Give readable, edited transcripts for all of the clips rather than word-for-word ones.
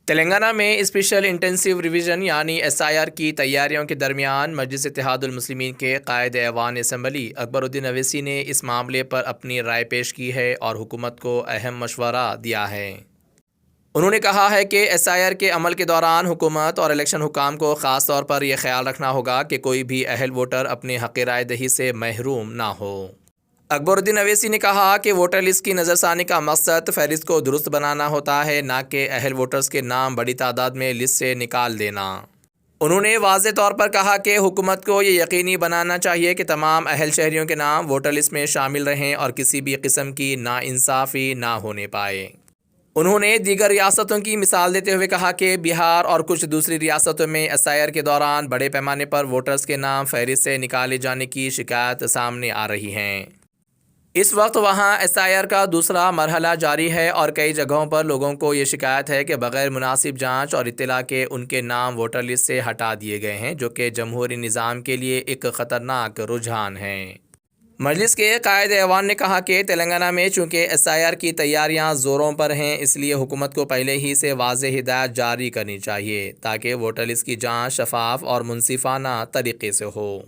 تلنگانہ میں special انٹینسیو revision یعنی SIR کی تیاریوں کے درمیان مجلس اتحاد المسلمین کے قائد ایوان اسمبلی اکبر الدین اویسی نے اس معاملے پر اپنی رائے پیش کی ہے اور حکومت کو اہم مشورہ دیا ہے۔ انہوں نے کہا ہے کہ SIR کے عمل کے دوران حکومت اور الیکشن حکام کو خاص طور پر یہ خیال رکھنا ہوگا کہ کوئی بھی اہل ووٹر اپنے حق رائے دہی سے محروم نہ ہو۔ اکبر الدین اویسی نے کہا کہ ووٹر لسٹ کی نظر ثانی کا مقصد فہرست کو درست بنانا ہوتا ہے، نہ کہ اہل ووٹرز کے نام بڑی تعداد میں لسٹ سے نکال دینا۔ انہوں نے واضح طور پر کہا کہ حکومت کو یہ یقینی بنانا چاہیے کہ تمام اہل شہریوں کے نام ووٹر لسٹ میں شامل رہیں اور کسی بھی قسم کی ناانصافی نہ ہونے پائے۔ انہوں نے دیگر ریاستوں کی مثال دیتے ہوئے کہا کہ بہار اور کچھ دوسری ریاستوں میں SIR کے دوران بڑے پیمانے پر ووٹرز کے نام فہرست سے نکالے جانے کی شکایت سامنے آ رہی ہیں۔ اس وقت وہاں SIR کا دوسرا مرحلہ جاری ہے اور کئی جگہوں پر لوگوں کو یہ شکایت ہے کہ بغیر مناسب جانچ اور اطلاع کے ان کے نام ووٹر لسٹ سے ہٹا دیے گئے ہیں، جو کہ جمہوری نظام کے لیے ایک خطرناک رجحان ہے۔ مجلس کے قائد ایوان نے کہا کہ تلنگانہ میں چونکہ SIR کی تیاریاں زوروں پر ہیں، اس لیے حکومت کو پہلے ہی سے واضح ہدایت جاری کرنی چاہیے تاکہ ووٹر لسٹ کی جانچ شفاف اور منصفانہ طریقے سے ہو۔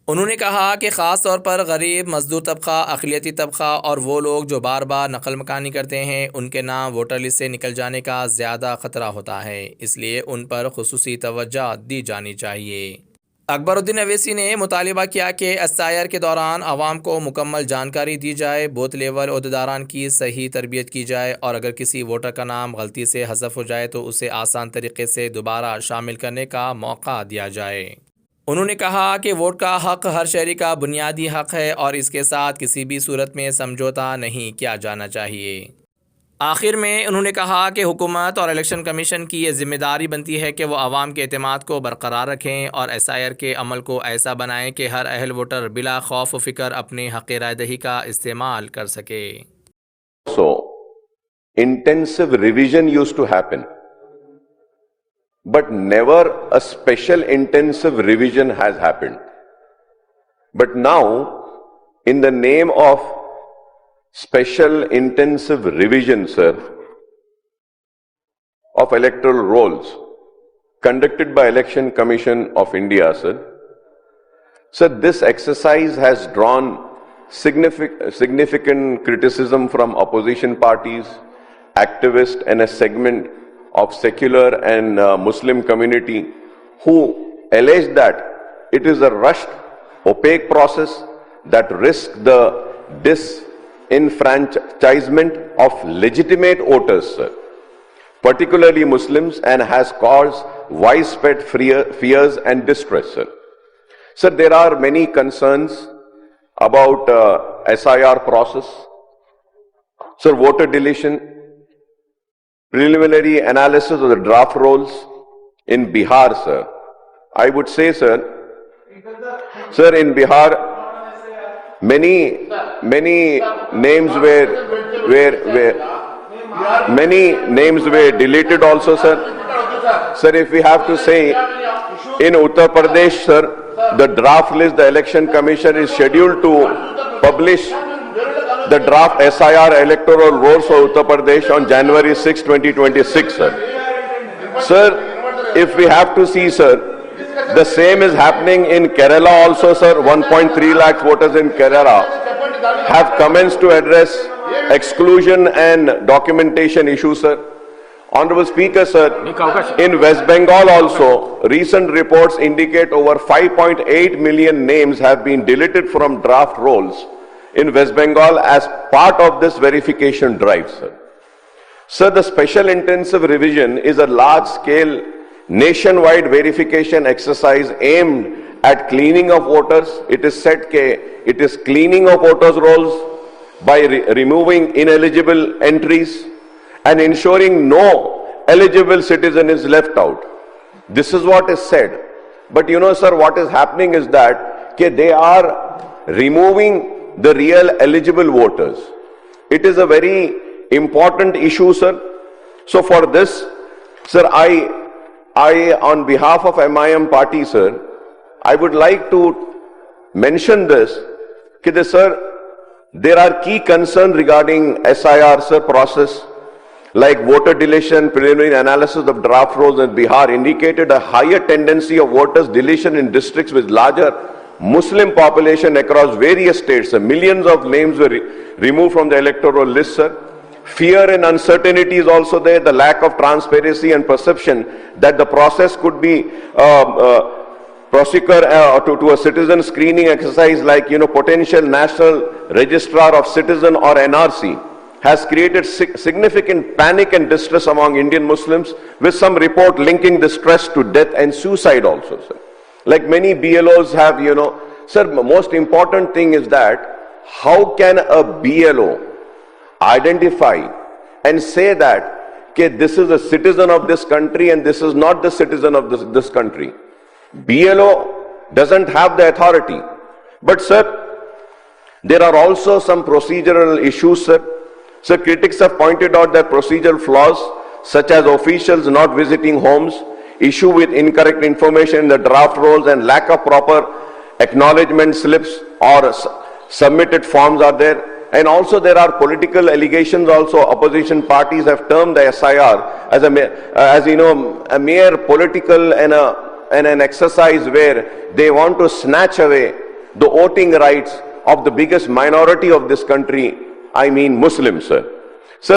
انہوں نے کہا کہ خاص طور پر غریب، مزدور طبقہ، اقلیتی طبقہ اور وہ لوگ جو بار بار نقل مکانی کرتے ہیں، ان کے نام ووٹر لسٹ سے نکل جانے کا زیادہ خطرہ ہوتا ہے، اس لیے ان پر خصوصی توجہ دی جانی چاہیے۔ اکبر الدین اویسی نے مطالبہ کیا کہ SIR کے دوران عوام کو مکمل جانکاری دی جائے، بوتھ لیول عہدیداران کی صحیح تربیت کی جائے اور اگر کسی ووٹر کا نام غلطی سے حذف ہو جائے تو اسے آسان طریقے سے دوبارہ شامل کرنے کا موقع دیا جائے۔ انہوں نے کہا کہ ووٹ کا حق ہر شہری کا بنیادی حق ہے اور اس کے ساتھ کسی بھی صورت میں سمجھوتا نہیں کیا جانا چاہیے۔ آخر میں انہوں نے کہا کہ حکومت اور الیکشن کمیشن کی یہ ذمہ داری بنتی ہے کہ وہ عوام کے اعتماد کو برقرار رکھیں اور SIR کے عمل کو ایسا بنائیں کہ ہر اہل ووٹر بلا خوف و فکر اپنے حق رائے دہی کا استعمال کر سکے۔ So, intensive revision used to happen. But never a special intensive revision has happened. But now, in the name of special intensive revision, sir, of electoral rolls conducted by Election Commission of India, sir, this exercise has drawn significant criticism from opposition parties, activists, and a segment of secular and Muslim community who allege that it is a rushed, opaque process that risks the disenfranchisement of legitimate voters, sir, particularly Muslims, and has caused widespread fears and distress, sir. Sir, there are many concerns about SIR process. Sir, voter deletion, preliminary analysis of the draft rolls in Bihar, sir. I would say, sir, in Bihar, many names were deleted also, sir. Sir, if we have to say, in Uttar Pradesh, sir, the draft list, the Election Commission is scheduled to publish the draft SIR electoral rolls for Uttar Pradesh on January 6, 2026, sir. Sir, if we have to see, sir, the same is happening in Kerala also, sir. 1.3 lakh voters in Kerala have commenced to address exclusion and documentation issues, sir. Honorable Speaker, sir, in West Bengal also, recent reports indicate over 5.8 million names have been deleted from draft rolls in West Bengal as part of this verification drive, sir. Sir, the special intensive revision is a large-scale nationwide verification exercise aimed at cleaning of voters. It is said that it is cleaning of voters' rolls by removing ineligible entries and ensuring no eligible citizen is left out. This is what is said. But you know, sir, what is happening is that they are removing the real eligible voters. It is a very important issue, sir. So for this, sir, I on behalf of MIM party, sir, I would like to mention this, sir, there are key concerns regarding SIR, sir, process. like voter deletion, preliminary analysis of draft rolls in Bihar indicated a higher tendency of voters deletion in districts with larger Muslim population across various states. So millions of names were removed from the electoral list, sir. Fear and uncertainty is also there, the lack of transparency and perception that the process could be to a citizen screening exercise like, potential national registrar of citizen or NRC has created significant panic and distress among Indian Muslims, with some report linking the stress to death and suicide also, sir. Like many BLOs have, sir, most important thing is that how can a BLO identify and say that, okay, this is a citizen of this country and this is not the citizen of this country. BLO doesn't have the authority. But, sir, there are also some procedural issues, sir. So critics have pointed out that procedural flaws, such as officials not visiting homes, issue with incorrect information in the draft rolls, and lack of proper acknowledgement slips or submitted forms are there. And also there are political allegations also. Opposition parties have termed the SIR as a mere political and an exercise where they want to snatch away the voting rights of the biggest minority of this country, I mean Muslims, sir. Sir